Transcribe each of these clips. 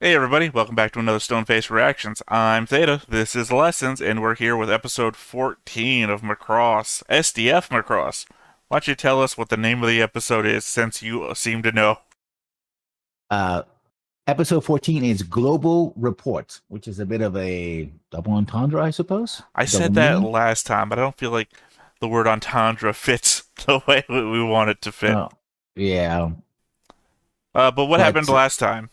Hey everybody, welcome back to another Stoneface Reactions. I'm Theta, this is Lessons, and we're here with episode 14 of Macross, SDF Macross. Why don't you tell us what the name of the episode is, since you seem to know? Uh, Episode 14 is Global Report, which is a bit of a double entendre, I suppose. I Double said that meaning. last time, but I don't feel like the word entendre fits the way we want it to fit. Oh, yeah. But what happened But last time?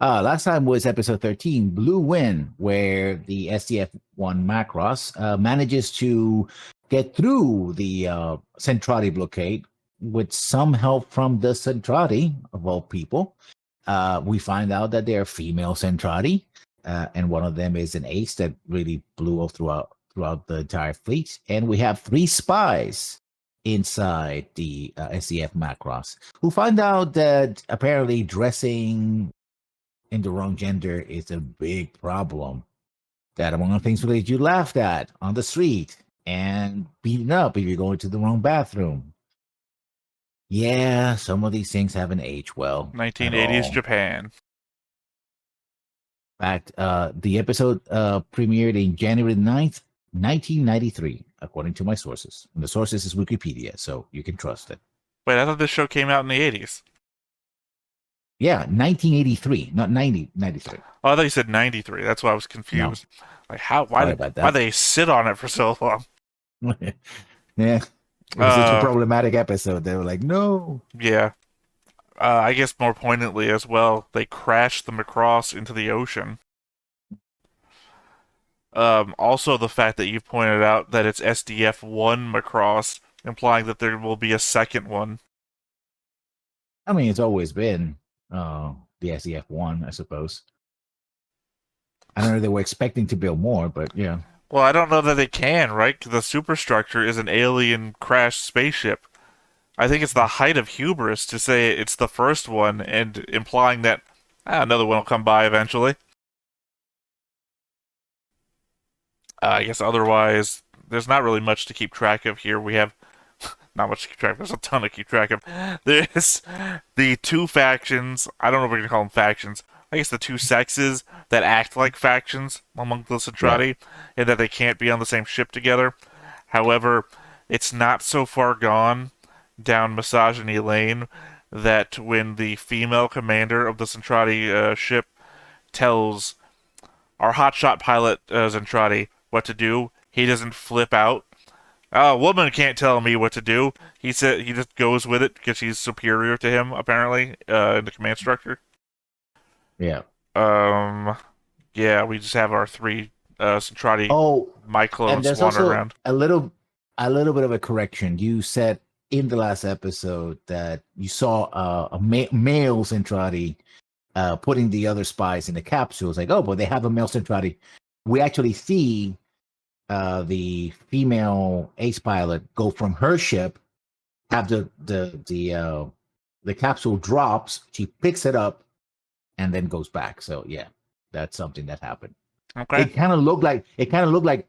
last time was episode 13, Blue Win, where the SDF one Macross manages to get through the Centrati blockade with some help from the Centrati, of all people. We find out that they're female Centrati, and one of them is an ace that really blew up throughout the entire fleet. And we have three spies inside the SCF Macross who find out that apparently dressing in the wrong gender is a big problem. That among other things will get you laughed at on the street and beaten up if you go into the wrong bathroom. Yeah, some of these things haven't aged well at 1980s all. Japan. Fact, the episode premiered in January 9th, 1993, according to my sources. And the sources is Wikipedia, so you can trust it. Wait, I thought this show came out in the 80s. Yeah, 1983, not 93. Oh, I thought you said 93. That's why I was No, confused. Like, how? Why sorry did about why that. they sit on it for so long? Yeah, it was such a Uh, problematic episode. They were like, no. yeah. I guess more poignantly as well, they crashed the Macross into the ocean. Also, the fact that you've pointed out that it's SDF-1 Macross, implying that there will be a second one. I mean, it's always been the SEF one, I suppose. I don't know if they were expecting to build more, but yeah. Well, I don't know that they can, right? 'Cause the superstructure is an alien crashed spaceship. I think it's the height of hubris to say it's the first one and implying that another one will come by eventually. I guess otherwise, there's not really much to keep track of here. We have not much to keep track of. There's a ton to keep track of. There's the two factions. I don't know if we're going to call them factions. I guess the two sexes that act like factions among the Yeah. Citrati, and that they can't be on the same ship together. However, it's not so far gone down misogyny lane that when the female commander of the Centrati ship tells our hotshot pilot Zentradi what to do, he doesn't flip out. A woman can't tell me what to do. He said he just goes with it because she's superior to him, apparently, in the command structure. Yeah. Um, yeah, we just have our three Centrati Oh, my and clones there's wandering also around. a little bit of a correction. You said in the last episode that you saw male Centrati putting the other spies in the capsules. Like, oh, but they have a male Centrati. We actually see the female ace pilot go from her ship, have the capsule drops, she picks it up, and then goes back. So yeah, that's something that happened. Okay. It kind of looked like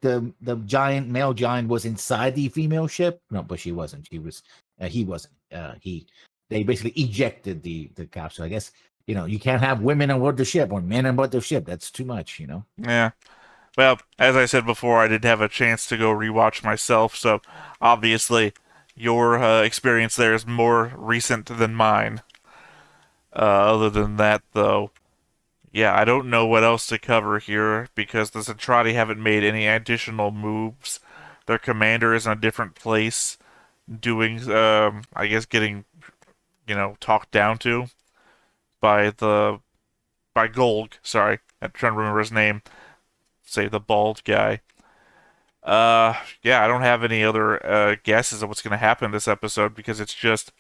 the giant male giant was inside the female ship. No, but she wasn't. He wasn't. He They basically ejected the capsule. I guess you can't have women on board the ship or men on board the ship. That's too much. Yeah. Well, as I said before, I did have a chance to go rewatch myself, so obviously your experience there is more recent than mine. Other than that, though, yeah, I don't know what else to cover here because the Centrati haven't made any additional moves. Their commander is in a different place, doing, I guess, getting, talked down to by by Golg. Sorry, I'm trying to remember his name. Say the bald guy. Yeah, I don't have any other guesses of what's going to happen this episode because it's just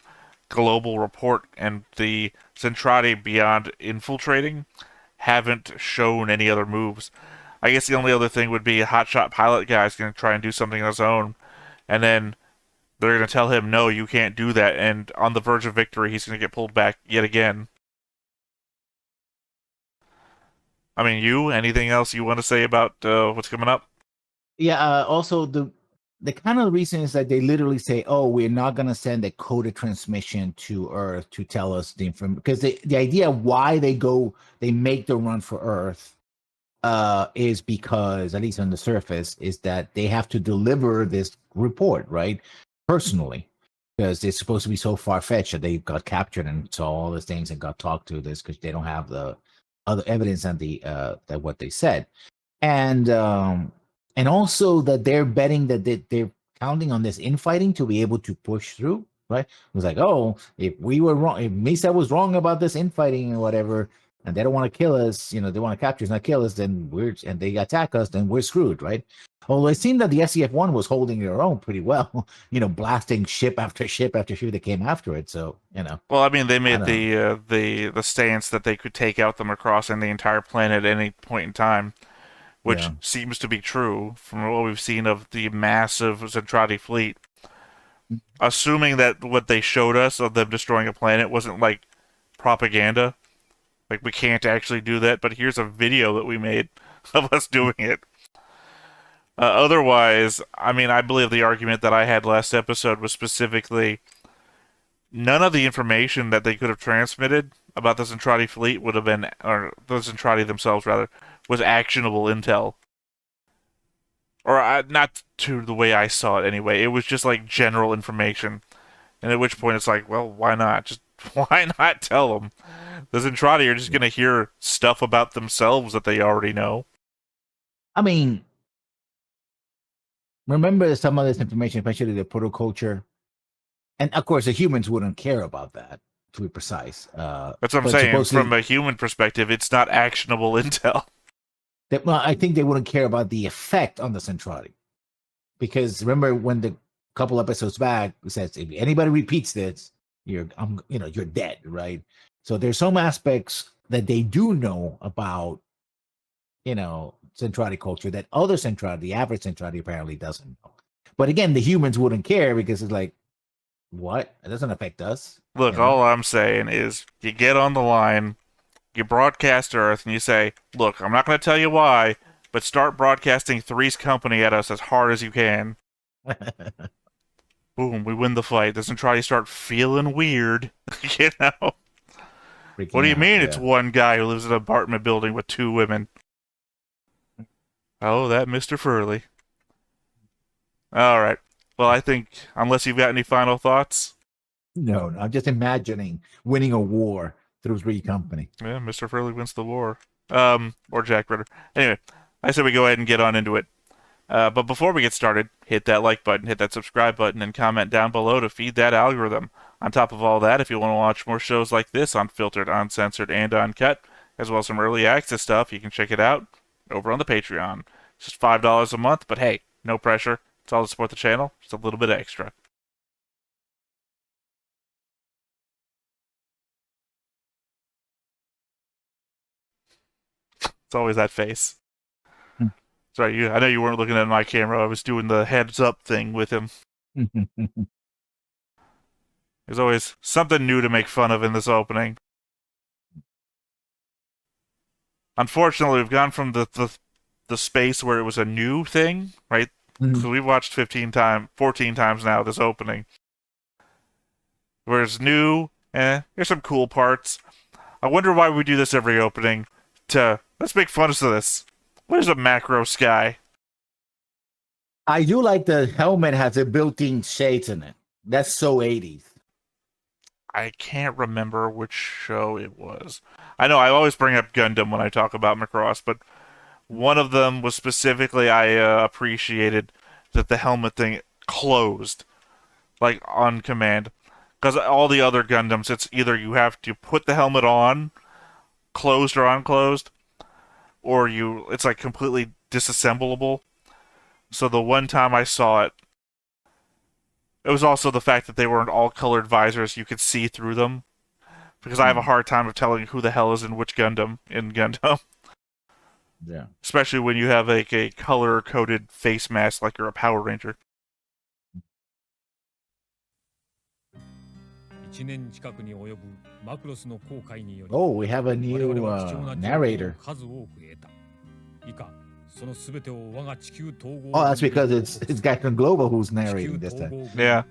global report and the Centrati beyond infiltrating haven't shown any other moves. I guess the only other thing would be a hotshot pilot guy is going to try and do something on his own, and then they're going to tell him, no, you can't do that, and on the verge of victory, he's going to get pulled back yet again. I mean, anything else you want to say about what's coming up? Yeah. Also, the kind of reason is that they literally say, "Oh, we're not going to send a coded transmission to Earth to tell us the information," because the idea why they make the run for Earth is because, at least on the surface, is that they have to deliver this report, right, personally, because it's supposed to be so far fetched that they got captured and saw all these things and got talked to this because they don't have the other evidence on the that what they said, and also that they're betting that they're counting on this infighting to be able to push through. Right? It was like, oh, if we were wrong, if Misa was wrong about this infighting or whatever, and they don't want to kill us, they want to capture us, not kill us, then and they attack us, then we're screwed, right? Although it seemed that the SCF-1 was holding their own pretty well, blasting ship after ship after ship that came after it. So, Well, I mean, they I made don't know. the stance that they could take out the Macross and the entire planet at any point in time, which Yeah. seems to be true from what we've seen of the massive Zentradi fleet. Assuming that what they showed us of them destroying a planet wasn't like propaganda, like we can't actually do that, but here's a video that we made of us doing it. Otherwise, I mean, I believe the argument that I had last episode was specifically none of the information that they could have transmitted about the Zentradi fleet would have been, or the Zentradi themselves rather, was actionable intel. Or not to the way I saw it anyway. It was just like general information. And at which point it's like, well, why not? Just why not tell them? The Zentradi are just Yeah. going to hear stuff about themselves that they already know. I mean, remember some of this information, especially the protoculture, and of course the humans wouldn't care about that, to be precise. That's what I'm But saying. From supposedly, a human perspective, it's not actionable intel. well, I think they wouldn't care about the effect on the centrality, because remember when the couple episodes back it says if anybody repeats this, you're dead, right? So there's some aspects that they do know about, centrality culture that other centrality, the average centrality, apparently doesn't know. But again, the humans wouldn't care because it's like, what? It doesn't affect us, Look, you know? all I'm saying is you get on the line, you broadcast Earth, and you say, look, I'm not going to tell you why, but start broadcasting Three's Company at us as hard as you can. Boom, we win the fight. Doesn't try to start feeling weird. you know? What Freaking do you out, mean it's yeah. one guy who lives in an apartment building with two women? Oh, that Mr. Furley. Alright. Well, I think, unless you've got any final thoughts, No, no, I'm just imagining winning a war through Three Company. yeah, Mr. Furley wins the war. Or Jack Ritter. Anyway, I said we go ahead and get on into it. But before we get started, hit that like button, hit that subscribe button, and comment down below to feed that algorithm. On top of all that, if you want to watch more shows like this, unfiltered, uncensored, and uncut, as well as some early access stuff, you can check it out over on the Patreon. It's just $5 a month, but hey, no pressure. It's all to support the channel, just a little bit extra. It's always that face. Sorry, I know you weren't looking at my camera. I was doing the heads up thing with him. There's always something new to make fun of in this opening. Unfortunately, we've gone from the space where it was a new thing, right? So we've watched 14 times now this opening. Where it's new, here's some cool parts. I wonder why we do this every opening. Let's make fun of this. What is a macro sky? I do like the helmet has a built-in shades in it. That's so 80s. I can't remember which show it was. I know I always bring up Gundam when I talk about Macross, but one of them was specifically I appreciated that the helmet thing closed, like on command. Because all the other Gundams, it's either you have to put the helmet on, closed or unclosed, or it's like completely disassemblable. So the one time I saw it, it was also the fact that they weren't all colored visors, you could see through them. Because I have a Hmm. hard time of telling who the hell is in which Gundam in Gundam. Yeah. Especially when you have like a color coded face mask like you're a Power Ranger. 1年近くに及ぶマクロスの航海により Oh, we have a 我々 new は貴重な情報を narrator. 数多く得た。以下 Oh, that's because it's Captain Global who's narrating this time. Yeah.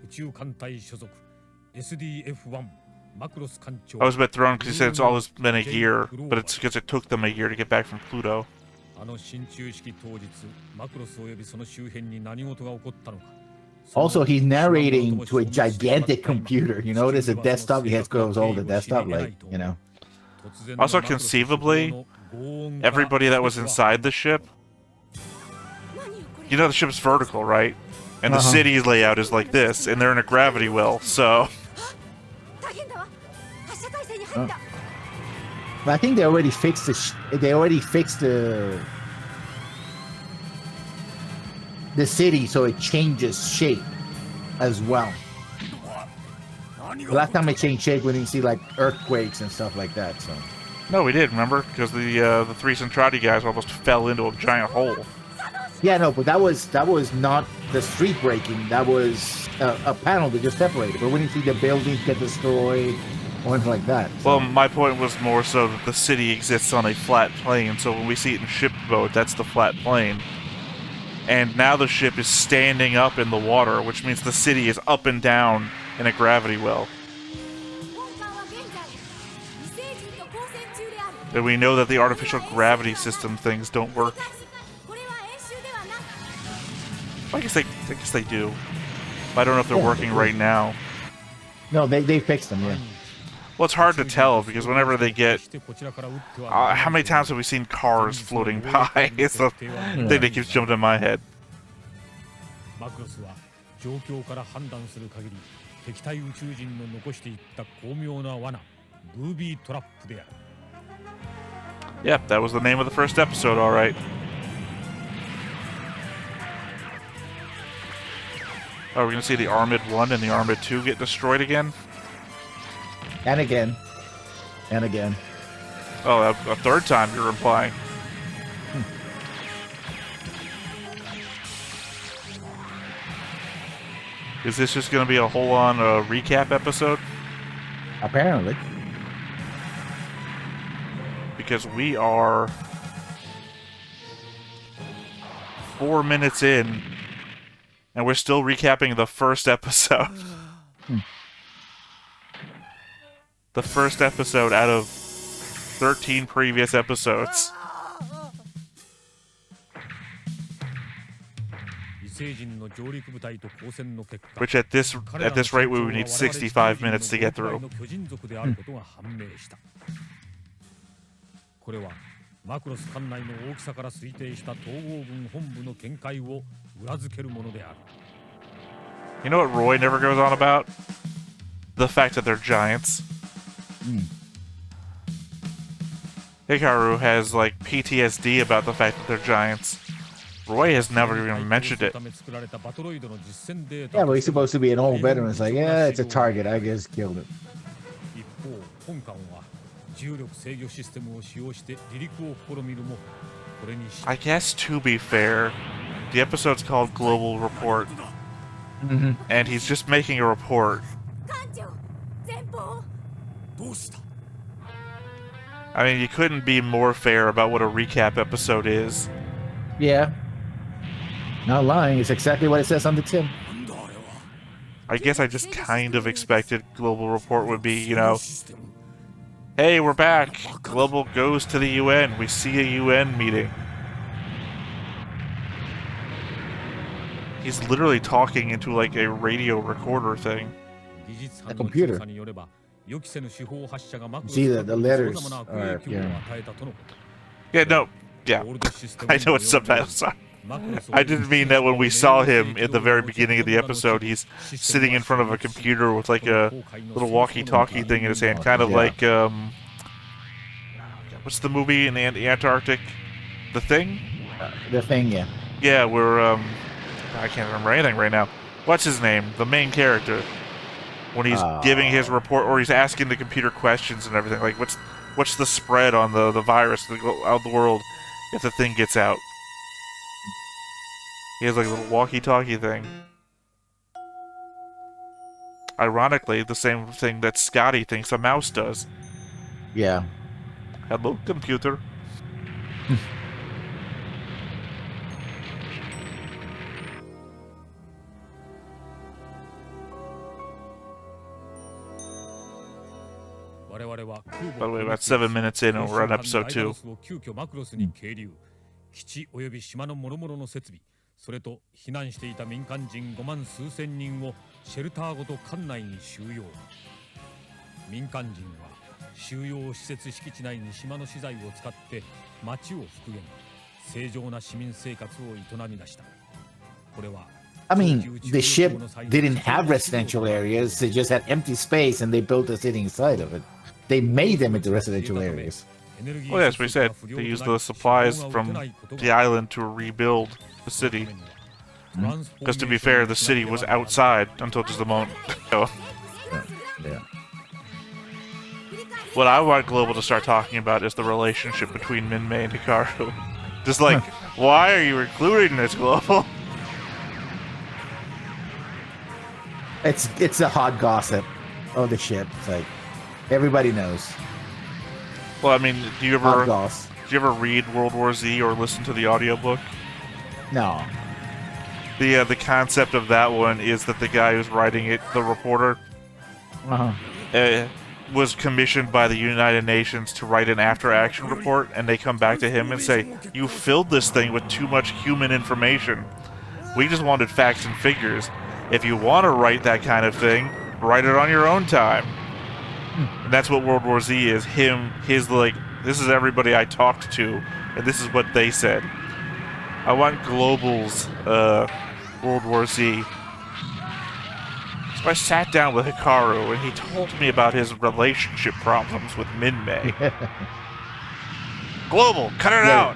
I was a bit thrown because he said it's always been a year, but it's because it took them a year to get back from Pluto. Also, he's narrating to a gigantic computer. You notice a desktop, he has goes all the desktop, like, you know. Also, conceivably, everybody that was inside the ship, you know the ship's vertical, right? And the city's layout is like this, and they're in a gravity well, so... I think they already fixed the city so it changes shape as well. The last time it changed shape, we didn't see like earthquakes and stuff like that. So No, we did, remember? Because the three Centrati guys almost fell into a giant hole. yeah, no, but that was not the street breaking. That was a panel that just separated. But we didn't see the buildings get destroyed or anything like that. So. Well, my point was more so that the city exists on a flat plane, so when we see it in ship mode, that's the flat plane. And now the ship is standing up in the water, which means the city is up and down in a gravity well. And we know that the artificial gravity system things don't work. I guess they do. But I don't know if they're working right now. No, they fixed them, yeah. Well, it's hard to tell because whenever they get... how many times have we seen cars floating by? It's the thing that keeps jumping in my head. Yep, that was the name of the first episode, alright. Are we going to see the Armored 1 and the Armored 2 get destroyed again? And again. And again. Oh, a third time you're implying. Is this just going to be a whole-on recap episode? Apparently. Because we are 4 minutes in, and we're still recapping the first episode. The first episode out of 13 previous episodes. Which at this rate we would need 65 minutes to get through. You know what Roy never goes on about? The fact that they're giants. Hikaru has like PTSD about the fact that they're giants. Roy has never even mentioned it. Yeah, but he's supposed to be an old veteran. It's like, yeah, it's a target. I just killed it. I guess to be fair, the episode's called Global Report. And he's just making a report. I mean, you couldn't be more fair about what a recap episode is. Yeah. Not lying. It's exactly what it says on the tin. I guess I just kind of expected Global Report would be, you know, hey, we're back. Global goes to the UN. We see a UN meeting. He's literally talking into like a radio recorder thing. A computer. See the letters are, Yeah, no. Yeah. I know it's subtitles. I didn't mean that when we saw him at the very beginning of the episode, he's sitting in front of a computer with like a little walkie-talkie thing in his hand, kind of like what's the movie in the Antarctic? The Thing? The Thing, yeah. Yeah, where I can't remember anything right now. What's his name? The main character. When he's giving his report, or he's asking the computer questions and everything, like what's the spread on the virus that go out the world if the thing gets out? He has like a little walkie-talkie thing. Ironically, the same thing that Scotty thinks a mouse does. Yeah. Hello, computer. By the way, about 7 minutes in, and we're on episode 2. 基地及び島の諸々の設備、それと避難していた民間人5万数千人をシェルターごと艦内に収容。民間人は収容施設敷地内に島の資材を使って町を復元、正常な市民生活を営み出した。これは I mean, the ship didn't have residential areas. They just had empty space, and they built a city inside of it. They made them into residential areas. Well, as we said, they used the supplies from the island to rebuild the city. Because to be fair, the city was outside until just a moment ago. Yeah. What I want Global to start talking about is the relationship between Minmay and Hikaru. Just like, why are you including this, Global? It's a hot gossip of the ship. It's like everybody knows. Well, I mean, do you Hot ever goss. read World War Z or listen to the audiobook? No. The concept of that one is that the guy who's writing it, the reporter, was commissioned by the United Nations to write an after-action report, and they come back to him and say, "You filled this thing with too much human information. We just wanted facts and figures. If you want to write that kind of thing, write it on your own time." And that's what World War Z is. His like, this is everybody I talked to, and this is what they said. I want Global's World War Z. So I sat down with Hikaru, and he told me about his relationship problems with Minmay. Global, cut it out!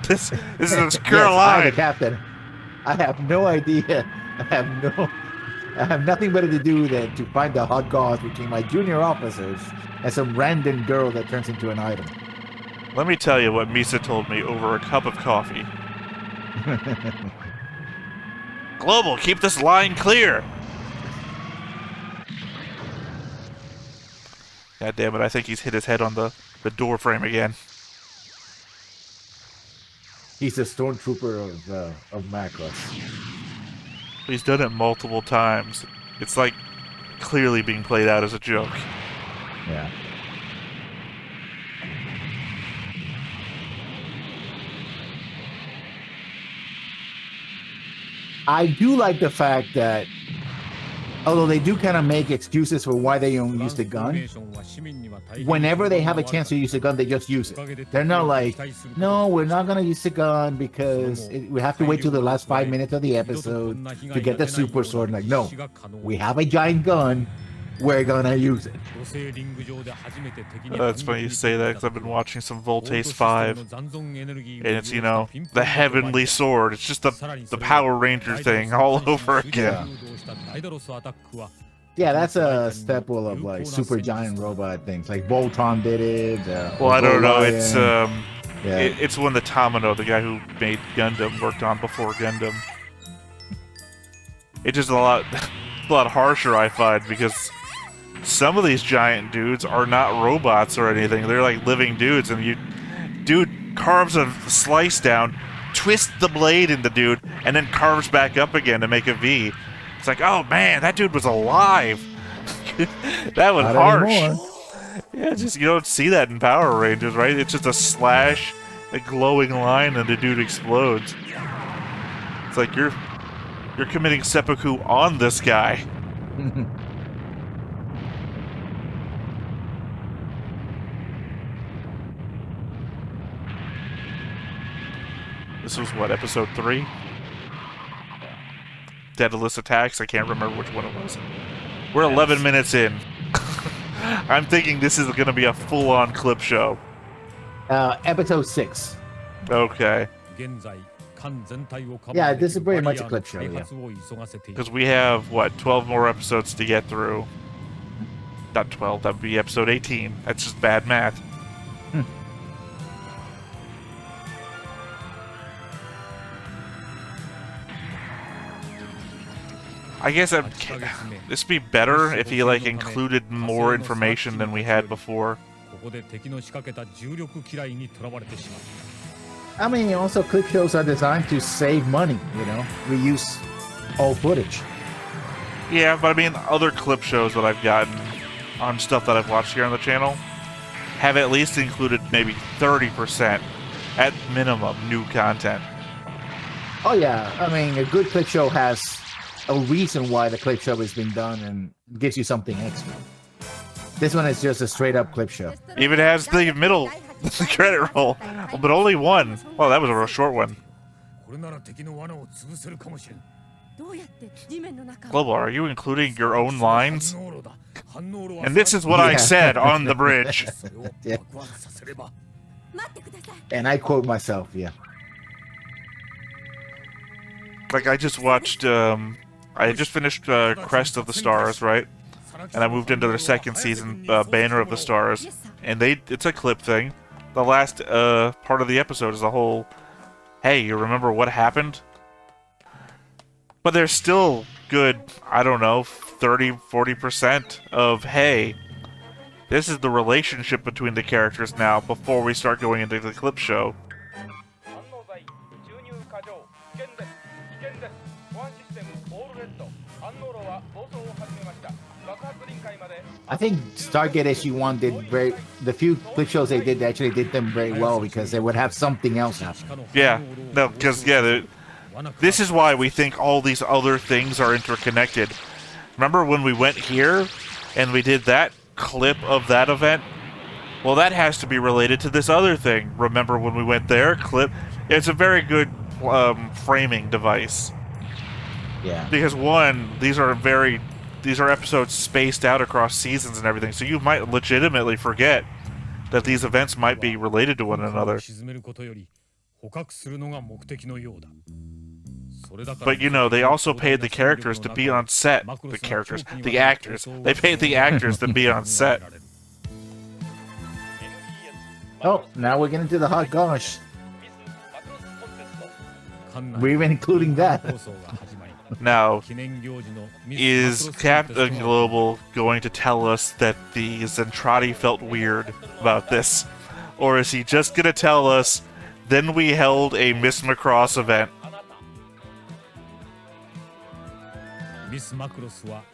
This is a obscure Yes, I'm the line. captain. I have no idea. I have nothing better to do than to find the hot goss between my junior officers and some random girl that turns into an item. Let me tell you what Misa told me over a cup of coffee. Global, keep this line clear! God damn it, I think he's hit his head on the door frame again. He's a stormtrooper of Macross. He's done it multiple times. It's like clearly being played out as a joke. Yeah. I do like the fact that, although they do kind of make excuses for why they don't use the gun, whenever they have a chance to use the gun, they just use it. They're not like, no, we're not going to use the gun because we have to wait till the last 5 minutes of the episode to get the super sword. Like, no, we have a giant gun. We're going to use it. It's funny you say that because I've been watching some Voltace 5, and it's, you know, the heavenly sword. It's just the Power Ranger thing all over again. Yeah, that's a staple of like super giant robot things. Like Voltron did it. Well, I don't know. It's Yeah. it's one that Tamino, the guy who made Gundam, worked on before Gundam. It's just a lot harsher, I find, because some of these giant dudes are not robots or anything. They're like living dudes, and dude carves a slice down, twists the blade into dude, and then carves back up again to make a V. It's like, oh man, that dude was alive. That was Not harsh. anymore. Yeah, just you don't see that in Power Rangers, right? It's just a slash, a glowing line, and the dude explodes. It's like you're committing seppuku on this guy. This was what, episode 3? Daedalus Attacks? I can't remember which one it was. We're 11 minutes in. I'm thinking this is going to be a full-on clip show. Episode 6. Okay. Yeah, this is very much a clip show, yeah. Because we have, what, 12 more episodes to get through. Not 12, that would be episode 18. That's just bad math. I guess this would be better if he like included more information than we had before. I mean, also clip shows are designed to save money, you know, reuse old footage. Yeah, but I mean, other clip shows that I've gotten on stuff that I've watched here on the channel, have at least included maybe 30% at minimum new content. Oh yeah, I mean, a good clip show has a reason why the clip show is being done and gives you something extra. This one is just a straight up clip show. Even has the middle credit roll, but only one. Well, that was a real short one. Global, are you including your own lines? And this is what I said on the bridge. Yeah. And I quote myself, yeah. Like, I just watched, I just finished Crest of the Stars, right? And I moved into their second season, Banner of the Stars. And it's a clip thing. The last part of the episode is a whole, hey, you remember what happened? But there's still good, I don't know, 30-40% of, hey, this is the relationship between the characters now before we start going into the clip show. I think Stargate SG-1 did the few clip shows they actually did them very well because they would have something else happen. Yeah, no, because, yeah, this is why we think all these other things are interconnected. Remember when we went here and we did that clip of that event? Well, that has to be related to this other thing. Remember when we went there? Clip. It's a very good framing device. Yeah. Because one, these are episodes spaced out across seasons and everything, so you might legitimately forget that these events might be related to one another. But you know, they also paid the characters to be on set. The actors. They paid the actors to be on set. Oh, now we're getting to the hot gosh. We're even including that. Now, is Captain Global going to tell us that the Zentradi felt weird about this? Or is he just going to tell us, then we held a Miss Macross event?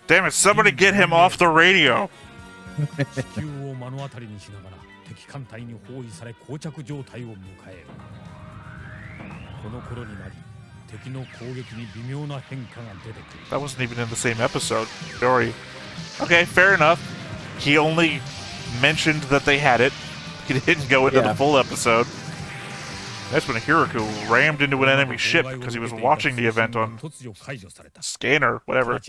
Damn it, somebody get him off the radio! That wasn't even in the same episode. Sorry. Okay, fair enough. He only mentioned that they had it. He didn't go into the full episode. That's when Hiraku rammed into an enemy ship because he was watching the event on scanner, whatever.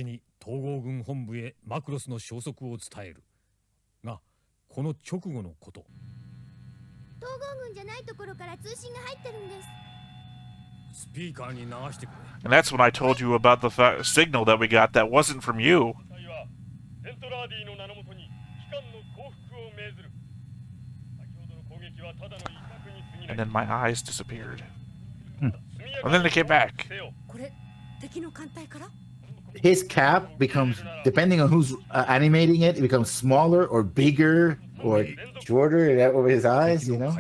And that's when I told you about the signal that we got that wasn't from you. And then my eyes disappeared. And then they came back. His cap becomes, depending on who's animating it, it becomes smaller or bigger or shorter over his eyes, you know?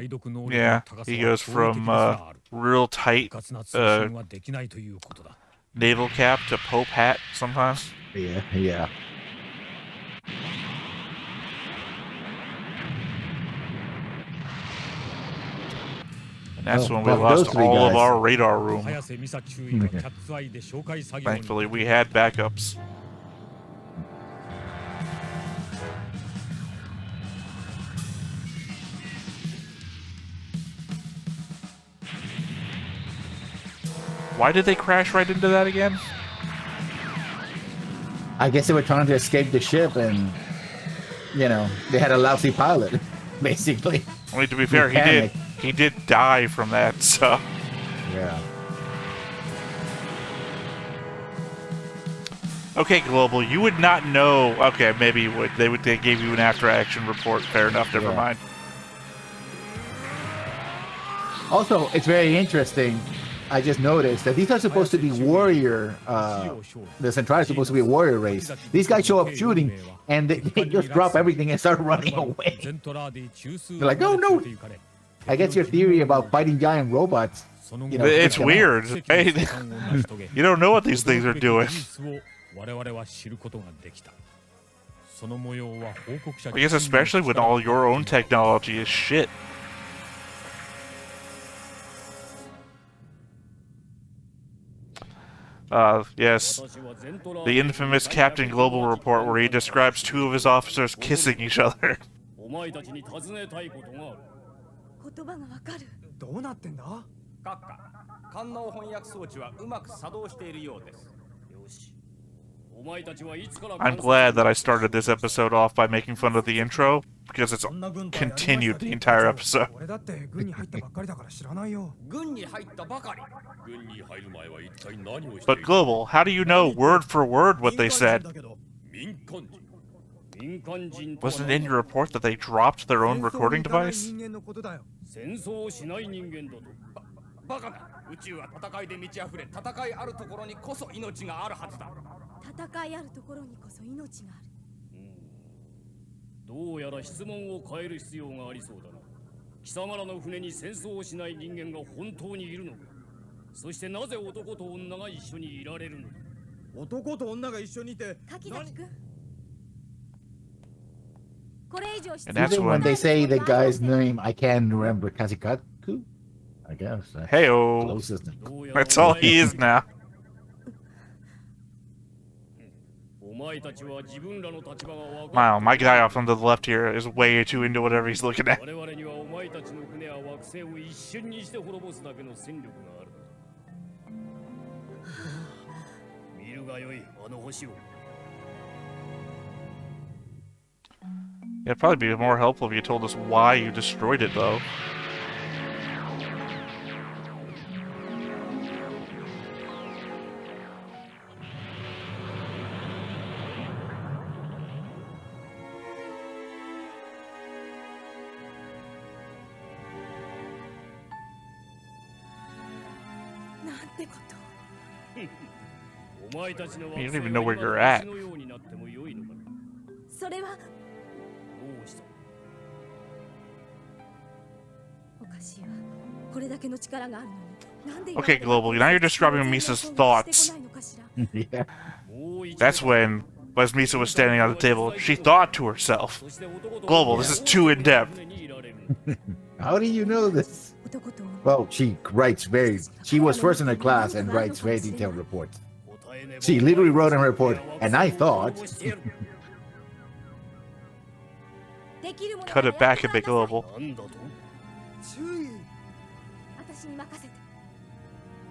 Yeah, he goes from real tight naval cap to Pope hat sometimes. Yeah, yeah. And that's when we lost all of our radar room. Mm-hmm. Thankfully, we had backups. Why did they crash right into that again? I guess they were trying to escape the ship and, you know, they had a lousy pilot, basically. I mean, to be fair, he did die from that, so... Yeah. Okay, Global, you would not know... Okay, maybe you would. They gave you an after-action report. Fair enough, never mind. Also, it's very interesting. I just noticed that these are supposed to be warrior. The Zentradi is supposed to be a warrior race. These guys show up shooting, and they just drop everything and start running away. They're like, "Oh no!" I guess your theory about fighting giant robots. You know, it's weird. Hey, you don't know what these things are doing. その模様は報告者 I guess especially when all your own technology is shit. Yes. The infamous Captain Global report where he describes two of his officers kissing each other. お前たちに尋ねたいことがある。言葉がわかる。どうなってんだ？閣下、官能翻訳装置はうまく作動しているようです。よし。お前たちはいつから I'm glad that I started this episode off by making fun of the intro, because it's continued the entire episode. 俺だって軍に入ったばっかりだから知らないよ。軍に入ったばかり。軍に入る前は一体何をしてい But る Global, how do you know word for word what they said? 民間人。民間人 Wasn't it in your report that they dropped their own recording device? 人間のことだよ。戦争をしない人間だと。バカな。宇宙は戦いで満ち溢れ、戦いあるところにこそ命があるはずだ。戦いあるところにこそ命がある。どうやら質問を変える必要がありそうだな。貴様らの船に戦争をしない人間が本当にいるのか。そしてなぜ男と女が一緒にいられるのか。男と女が一緒にいて。柿崎くん。これ以上質 And that's Even when when- they say the guy's name, I can't remember Kazikaku. I guess. That's Heyo. closest. どうやら That's all he is now. お前たちは自分らの立場が分か Wow, my guy off on the left here is way too into whatever he's looking at. 我々にはお前たちの船や惑星を一瞬にして滅ぼすだけの戦力がある。見るがよい、あの星を。It'd probably be more helpful if you told us why you destroyed it, though. You You don't even know where you're at. それはどうしたおかしいわ。これだけの力があるのに。なんで Okay, Global, now you're describing Misa's thoughts. Yeah. That's when Misa was standing on the table. She thought to herself, Global, this is too in-depth. How do you know this? 男と女 Well, she was first in her class and writes very detailed reports. She literally wrote in her report, and I thought, できるもの Cut it back a bit, Global. なんだと注意。私に任せて。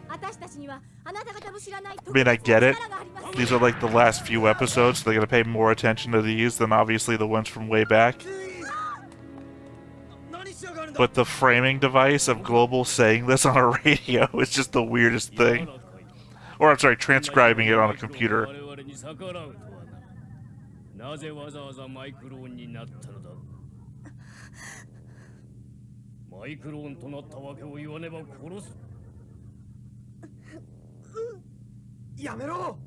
私たちにはあなた方も知らない I mean, I get it. 力があります These are like the last few episodes, so they're gonna pay more attention to these than obviously the ones from way back. 何しやがるんだ。 But the framing device of Global saying this on a radio is just the weirdest thing. Or, I'm sorry, transcribing it on a computer. 我々に逆らうとはな。なぜわざわざマイクローンになったのだ。マイクローンとなったわけを言わねば殺す。やめろ。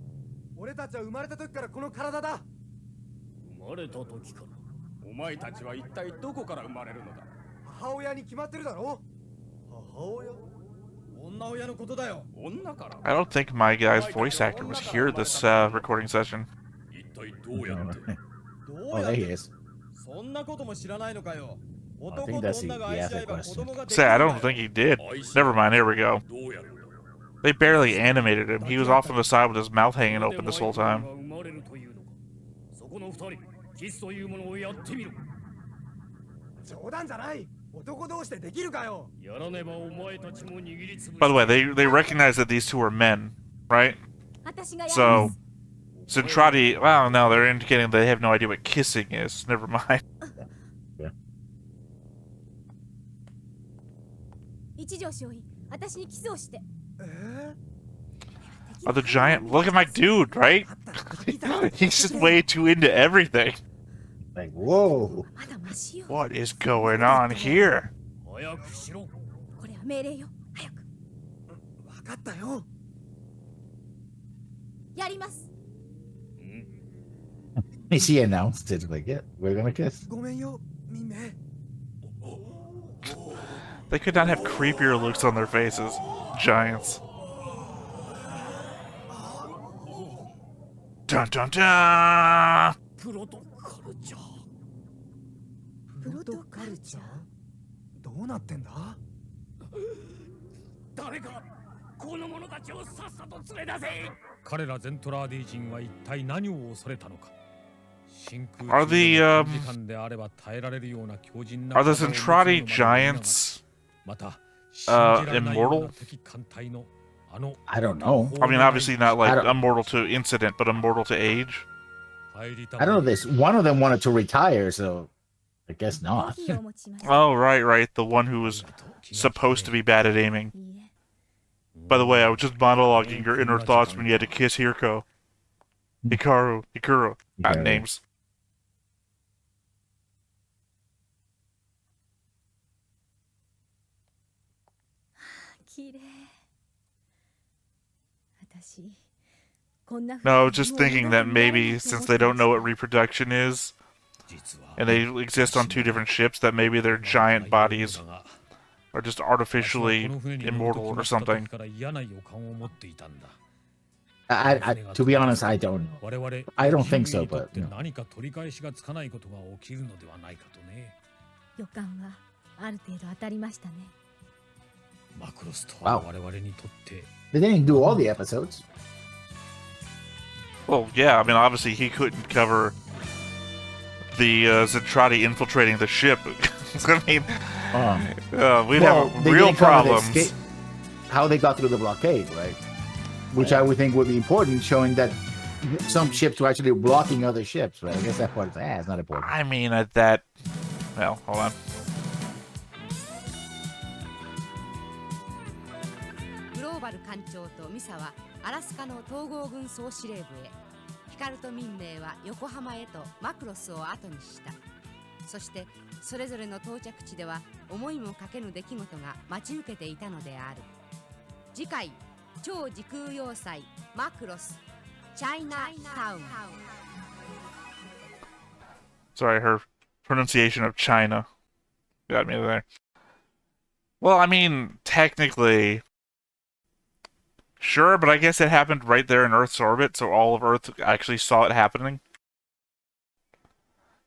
俺たちは生まれた時からこの体だ。生まれた時から。お前たちは一体どこから生まれるのだ。母親に決まってるだろ。母親？女親のことだよ。女から。 I don't think my guy's voice actor was here this recording session. 一体どうやって。どう oh, やっ there he て？ is. そんなことも知らないのかよ。 I 男 think と that's 女が the 愛し合え answer ば子 question. 供ができ Say, る I んだ don't よ。 think he did. Never mind, here we go. どうやるんだ。 They barely animated him. He was off on the side with his mouth hanging open this whole time. 生まれるというのか。そこの二人、キスというものをやってみろ。冗談じゃない。男同士でできるかよ。やらねばお前たちも握りつぶ By the way, they recognize that these two are men, right? 私がやりま So, す Centrati, well, no, they're indicating they have no idea what kissing is. Never mind. 一条少尉、私にキスをして。 Oh, the giant. Look at my dude, right? He's just way too into everything. Like, whoa. まだマシよ。 What is going on here? 早くしろ。これは命令よ。早く。わかったよ。やります。 She announced it, like, yeah, we're gonna kiss. ごめんよ、ミンメ。 They could not have creepier looks on their faces. Giants. Dun dun dun! プロトか。プロトカルチャー。どうなってんだ？誰かこの者たちをさっさと連れ出せ。彼らゼントラーディ人は一体何を恐れたのか。真 Are 空中 the での短時間であれば耐えられるような強靭な are the 体を持つ Zentradi 者までありながら、 giants また信じられないよう immortal? な敵艦隊のあの I don't know. I mean, obviously not like I don't- immortal to incident, but immortal to age. 入りた I don't know this. One of them wanted to retire, so I guess コー not. ヒーをお持ちしました Oh, right, right. The one who was supposed to be bad at aiming. いいえ By the way, I was just monologuing your inner thoughts when you had to kiss Hirko. Hikaru. Got Hikaru. names. 綺麗私こんな No, I was just thinking that maybe since they don't know what reproduction is, and they exist on two different ships, that maybe their giant bodies are just artificially immortal or something. To be honest, I don't think so, but no. 何か取り返しがつかないことが起きるのではないかとね。予感はある程度当たりましたねマクロスとは我々にとって They didn't do all the episodes. Well, yeah, I mean, obviously he couldn't cover the Zentradi infiltrating the ship. I mean, we'd Well, have they real didn't cover the problems. escape- how they got through the blockade, right? Which I would think would be important, showing that some ships were actually blocking other ships, right? I guess that part is it's not important. I mean, at that... Well, hold on. グローバル艦長とミサはアラスカの統合軍総司令部へ、ヒカルト民名は横浜へとマクロスを後にした。そしてそれぞれの到着地では思いもかけぬ出来事が待ち受けていたのである。次回、超時空要塞マクロスチャイナタウン。 Sorry, her pronunciation of China got me there. Well, I mean, technically... Sure, but I guess it happened right there in Earth's orbit, so all of Earth actually saw it happening.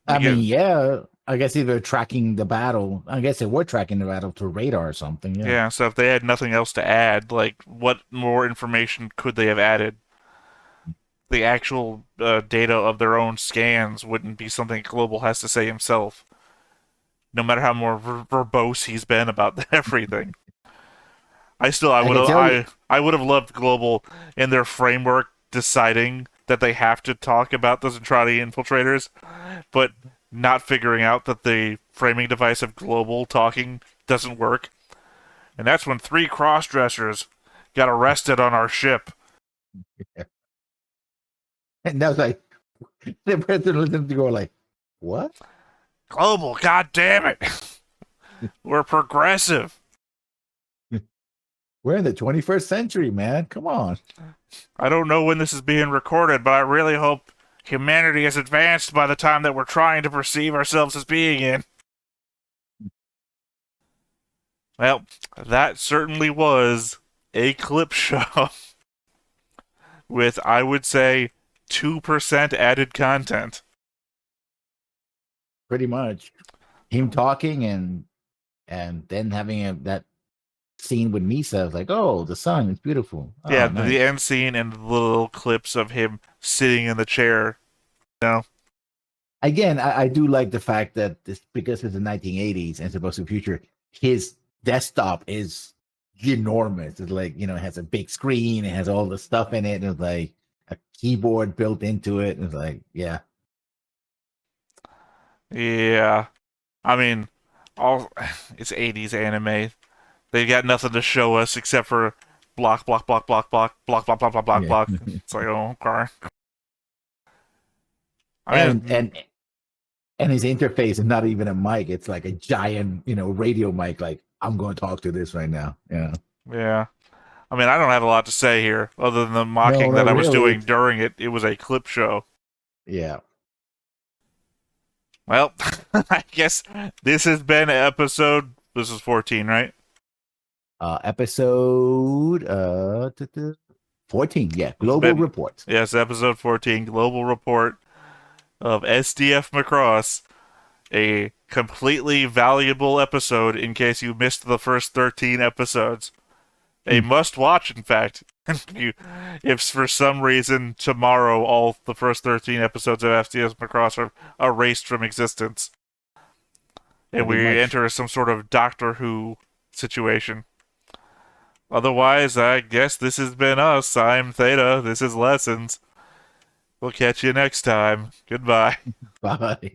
I You mean, get- yeah. I guess they were tracking the battle. I guess they were tracking the battle through radar or something. Yeah. Yeah, so if they had nothing else to add, like, what more information could they have added? The actual data of their own scans wouldn't be something Global has to say himself. No matter how more verbose he's been about everything. I would have loved Global in their framework deciding that they have to talk about the Zentradi infiltrators, but not figuring out that the framing device of Global talking doesn't work. And that's when 3 cross-dressers got arrested on our ship. And that was like, the president listened to go like, what? Global, god damn it! We're progressive. We're in the 21st century, man. Come on. I don't know when this is being recorded, but I really hope humanity is advanced by the time that we're trying to perceive ourselves as being in. Well, that certainly was a clip show with, I would say, 2% added content. Pretty much. Him talking and then having that scene with Misa. It's like, oh, the sun is beautiful. Oh, Yeah, nice. the end scene and the little clips of him sitting in the chair. No. Again, I do like the fact that this, because it's the 1980s and it's supposed to be future, his desktop is enormous. It's like, it has a big screen, it has all the stuff in it, and it's like a keyboard built into it. It's like, yeah. Yeah. I mean, it's 80s anime. They got nothing to show us except for block, block, block, block, block, block, block, block, block, block, Yeah. block. It's like, oh, okay. I mean, And his interface is not even a mic. It's like a giant, radio mic. Like, I'm going to talk to this right now. Yeah. yeah. I mean, I don't have a lot to say here other than the mocking No, that I was really. doing during it. It was a clip show. Yeah. Well, I guess this has been episode. This is 14, right? Episode 14. Yeah. Global been- Report. Yes, episode 14, Global Report. of SDF Macross, a completely valuable episode in case you missed the first 13 episodes. A must-watch, in fact. If for some reason tomorrow all the first 13 episodes of SDF Macross are erased from existence, and Pretty we much. enter some sort of Doctor Who situation. Otherwise, I guess this has been us. I'm Theta. This is Lessons. We'll catch you next time. Goodbye. Bye.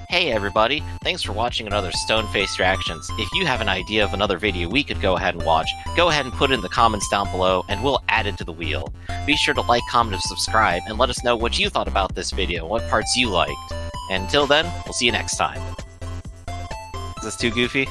Hey everybody, thanks for watching another Stone-Faced Reactions. If you have an idea of another video we could go ahead and watch, go ahead and put it in the comments down below and we'll add it to the wheel. Be sure to like, comment, and subscribe and let us know what you thought about this video, what parts you liked. And until then, we'll see you next time. Is this too goofy?